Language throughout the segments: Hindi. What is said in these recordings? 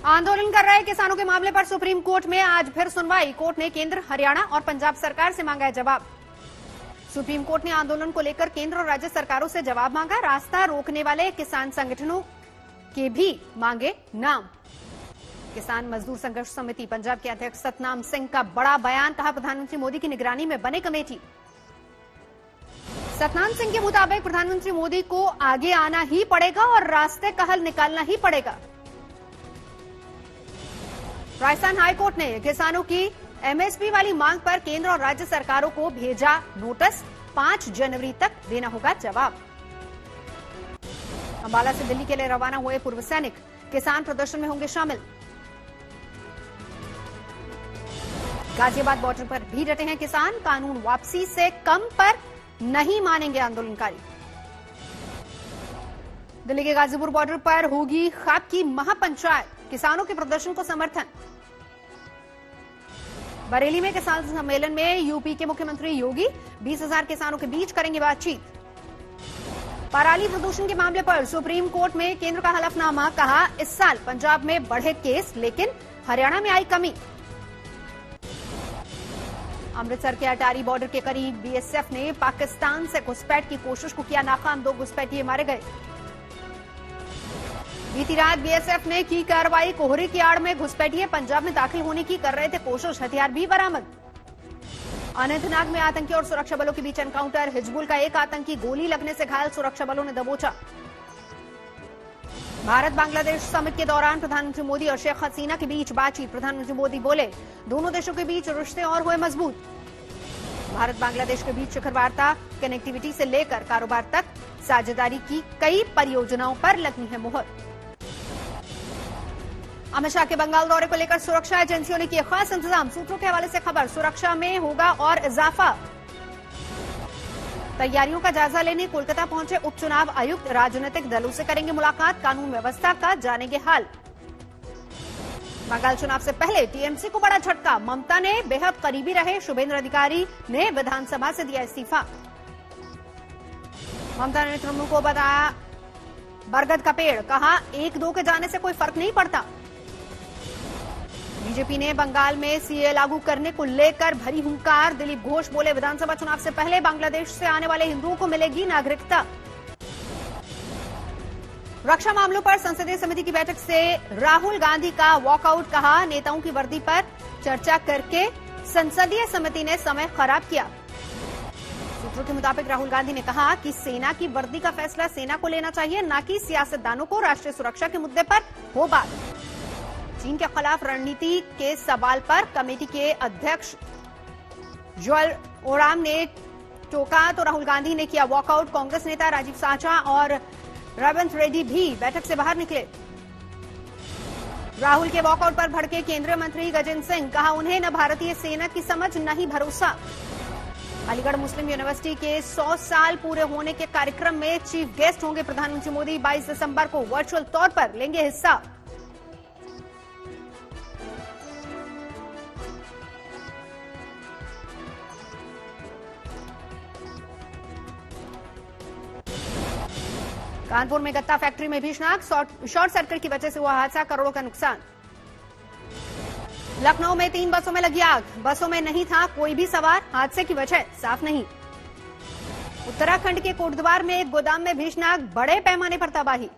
आंदोलन कर रहे किसानों के मामले पर सुप्रीम कोर्ट में आज फिर सुनवाई। कोर्ट ने केंद्र, हरियाणा और पंजाब सरकार से मांगा है जवाब। सुप्रीम कोर्ट ने आंदोलन को लेकर केंद्र और राज्य सरकारों से जवाब मांगा। रास्ता रोकने वाले किसान संगठनों के भी मांगे नाम। किसान मजदूर संघर्ष समिति पंजाब के अध्यक्ष सतनाम सिंह का बड़ा बयान, कहा प्रधानमंत्री मोदी की निगरानी में बने कमेटी। सतनाम सिंह के मुताबिक प्रधानमंत्री मोदी को आगे आना ही पड़ेगा और रास्ते का हल निकालना ही पड़ेगा। राजस्थान हाईकोर्ट ने किसानों की एमएसपी वाली मांग पर केंद्र और राज्य सरकारों को भेजा नोटिस। 5 जनवरी तक देना होगा जवाब। अंबाला से दिल्ली के लिए रवाना हुए पूर्व सैनिक किसान प्रदर्शन में होंगे शामिल। गाजियाबाद बॉर्डर पर भी डटे हैं किसान। कानून वापसी से कम पर नहीं मानेंगे आंदोलनकारी। दिल्ली के गाजीपुर बॉर्डर पर होगी खाप की महापंचायत, किसानों के प्रदर्शन को समर्थन। बरेली में किसान सम्मेलन में यूपी के मुख्यमंत्री योगी 20,000 किसानों के बीच करेंगे बातचीत। पराली प्रदूषण के मामले पर सुप्रीम कोर्ट में केंद्र का हलफनामा, कहा इस साल पंजाब में बढ़े केस लेकिन हरियाणा में आई कमी। अमृतसर के अटारी बॉर्डर के करीब बीएसएफ ने पाकिस्तान से घुसपैठ की कोशिश को किया नाकाम। 2 घुसपैठिए मारे गए। बीती रात बीएसएफ ने की कार्रवाई। कोहरे की आड़ में घुसपैठिए पंजाब में दाखिल होने की कर रहे थे कोशिश। हथियार भी बरामद। अनंतनाग में आतंकी और सुरक्षा बलों के बीच एनकाउंटर। हिजबुल का एक आतंकी गोली लगने से घायल, सुरक्षा बलों ने दबोचा। भारत बांग्लादेश समिट के दौरान प्रधानमंत्री मोदी और शेख हसीना के बीच बातचीत। प्रधानमंत्री मोदी बोले दोनों देशों के बीच रिश्ते और हुए मजबूत। भारत बांग्लादेश के बीच शिखर वार्ता। कनेक्टिविटी से लेकर कारोबार तक साझेदारी की कई परियोजनाओं पर लगनी है मुहर। अमित शाह के बंगाल दौरे को लेकर सुरक्षा एजेंसियों ने किए खास इंतजाम। सूत्रों के हवाले से खबर, सुरक्षा में होगा और इजाफा। तैयारियों का जायजा लेने कोलकाता पहुंचे उपचुनाव आयुक्त। राजनीतिक दलों से करेंगे मुलाकात। कानून व्यवस्था का जानेंगे हाल। बंगाल चुनाव से पहले टीएमसी को बड़ा झटका। ममता ने बेहद करीबी रहे शुभेंद्र अधिकारी ने विधानसभा से दिया इस्तीफा। ममता ने तृणमूल को बताया बरगद का पेड़, कहा 1-2 के जाने से कोई फर्क नहीं पड़ता। बीजेपी ने बंगाल में सीए लागू करने को लेकर भरी हुंकार। दिलीप घोष बोले विधानसभा चुनाव से पहले बांग्लादेश से आने वाले हिंदुओं को मिलेगी नागरिकता। रक्षा मामलों पर संसदीय समिति की बैठक से राहुल गांधी का वॉकआउट, कहा नेताओं की वर्दी पर चर्चा करके संसदीय समिति ने समय खराब किया। सूत्रों के मुताबिक राहुल गांधी ने कहा कि सेना की वर्दी का फैसला सेना को लेना चाहिए, न कि सियासतदानों को। राष्ट्रीय सुरक्षा के मुद्दे पर हो बात। चीन के खिलाफ रणनीति के सवाल पर कमेटी के अध्यक्ष जोएल ओराम ने टोका तो राहुल गांधी ने किया वॉकआउट। कांग्रेस नेता राजीव साचा और रेवंत रेड्डी भी बैठक से बाहर निकले। राहुल के वॉकआउट पर भड़के केंद्रीय मंत्री गजेंद्र सिंह, कहा उन्हें न भारतीय सेना की समझ न ही भरोसा। अलीगढ़ मुस्लिम यूनिवर्सिटी के 100 साल पूरे होने के कार्यक्रम में चीफ गेस्ट होंगे प्रधानमंत्री मोदी। 22 दिसंबर को वर्चुअल तौर पर लेंगे हिस्सा। कानपुर में गत्ता फैक्ट्री में भीषण शॉर्ट सर्किट की वजह से हुआ हादसा, करोड़ों का नुकसान। लखनऊ में 3 बसों में लगी आग। बसों में नहीं था कोई भी सवार, हादसे की वजह साफ नहीं। उत्तराखंड के कोटद्वार में एक गोदाम में भीषण आग, बड़े पैमाने पर तबाही।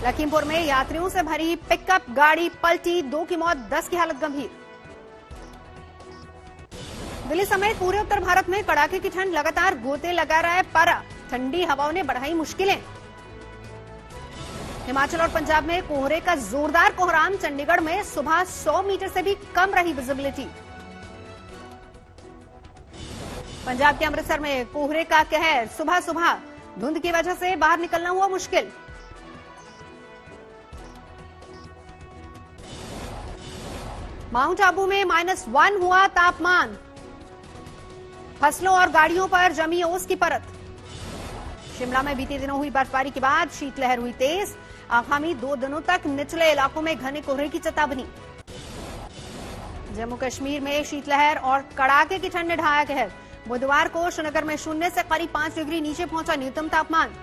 लखीमपुर में यात्रियों से भरी पिकअप गाड़ी पलटी, 2 की मौत, 10 की हालत गंभीर। दिल्ली समेत पूरे उत्तर भारत में कड़ाके की ठंड, लगातार गोते लगा रहा है पारा। ठंडी हवाओं ने बढ़ाई मुश्किलें। हिमाचल और पंजाब में कोहरे का जोरदार कोहराम। चंडीगढ़ में सुबह 100 मीटर से भी कम रही विजिबिलिटी। पंजाब के अमृतसर में कोहरे का कहर। सुबह सुबह धुंध की वजह से बाहर निकलना हुआ मुश्किल। माउंट आबू में -1 हुआ तापमान। फसलों और गाड़ियों पर जमी ओस की परत। शिमला में बीते दिनों हुई बर्फबारी के बाद शीतलहर हुई तेज। आगामी 2 दिनों तक निचले इलाकों में घने कोहरे की चेतावनी। जम्मू कश्मीर में शीतलहर और कड़ाके की ठंड ने ढाया कहर। बुधवार को श्रीनगर में 0 से करीब 5 डिग्री नीचे पहुंचा न्यूनतम तापमान।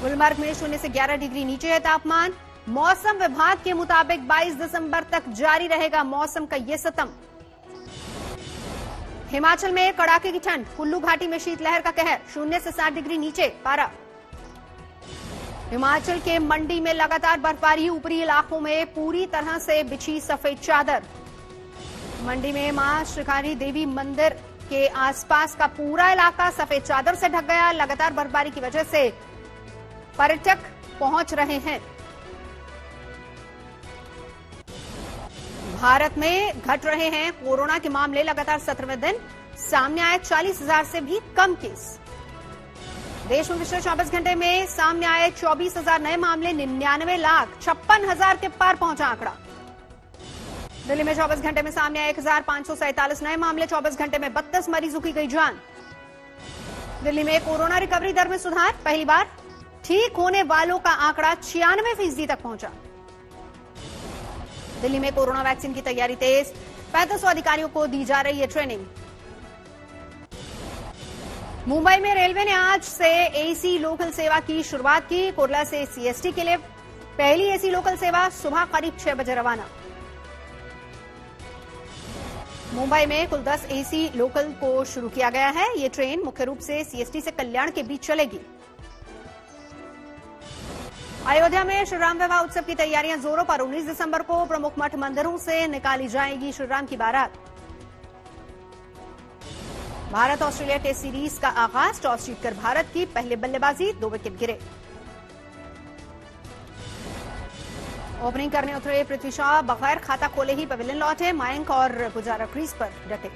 गुलमर्ग में 0 से 11 डिग्री नीचे है तापमान। मौसम विभाग के मुताबिक 22 दिसंबर तक जारी रहेगा मौसम का ये सितम। हिमाचल में कड़ाके की ठंड, कुल्लू घाटी में शीतलहर का कहर, 0 से 7 डिग्री नीचे पारा। हिमाचल के मंडी में लगातार बर्फबारी, ऊपरी इलाकों में पूरी तरह से बिछी सफेद चादर। मंडी में मां श्रीकाली देवी मंदिर के आसपास का पूरा इलाका सफेद चादर से ढक गया। लगातार बर्फबारी की वजह से पर्यटक पहुंच रहे हैं। भारत में घट रहे हैं कोरोना के मामले, लगातार 17वें दिन सामने आए 40,000 से भी कम केस। देश में पिछले 24 घंटे में सामने आए 24,000 नए मामले, 99,56,000 के पार पहुंचा आंकड़ा। दिल्ली में 24 घंटे में सामने आए 1,547 नए मामले, 24 घंटे में 32 मरीजों की गई जान। दिल्ली में कोरोना रिकवरी दर में सुधार, पहली बार ठीक होने वालों का आंकड़ा 96% तक पहुंचा। दिल्ली में कोरोना वैक्सीन की तैयारी तेज, 3500 अधिकारियों को दी जा रही है ट्रेनिंग। मुंबई में रेलवे ने आज से एसी लोकल सेवा की शुरुआत की। कुर्ला से सीएसटी के लिए पहली एसी लोकल सेवा सुबह करीब 6 बजे रवाना। मुंबई में कुल 10 एसी लोकल को शुरू किया गया है। ये ट्रेन मुख्य रूप से सीएसटी से कल्याण के बीच चलेगी। अयोध्या में श्रीराम विवाह उत्सव की तैयारियां जोरों पर, 19 दिसंबर को प्रमुख मठ मंदिरों से निकाली जाएगी श्रीराम की बारात। भारत ऑस्ट्रेलिया टेस्ट सीरीज का आगाज, टॉस जीतकर भारत की पहले बल्लेबाजी, 2 विकेट गिरे। ओपनिंग करने उतरे पृथ्वी शॉ बगैर खाता खोले ही पवेलियन लौटे। मयंक और पुजारा क्रीज पर डटे।